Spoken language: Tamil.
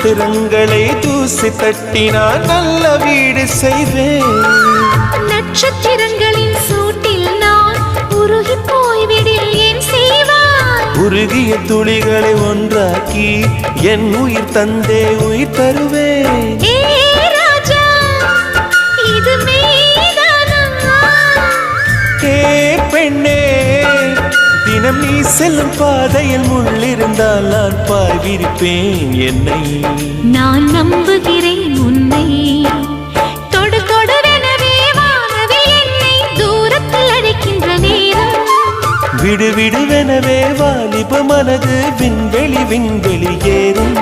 நட்சத்திரங்களை தூசி தட்டினால் நல்ல வீடு செய்வேன். நட்சத்திரங்களின் சூட்டில் நான் உருகி போய்விடில் என் செய்வாய். உருகிய துளிகளை ஒன்றாக்கி என் உயிர் தந்தே உயிர் தருவேன். இது மெய்தானா? பெண்ணே, தினம் நீ செல்லும் பாதையில் முள்ளிருந்தால் நான் பார்விருப்பேன் என்னை. நான் நம்புகிறேன் உன்னை. தொடு தொடரெனவே வானவில் என்னை தூரத்தில் அழைக்கின்ற நேரம். விடு விடுவெனவே வாலிப மனது விண்வெளி விண்வெளி ஏறும்.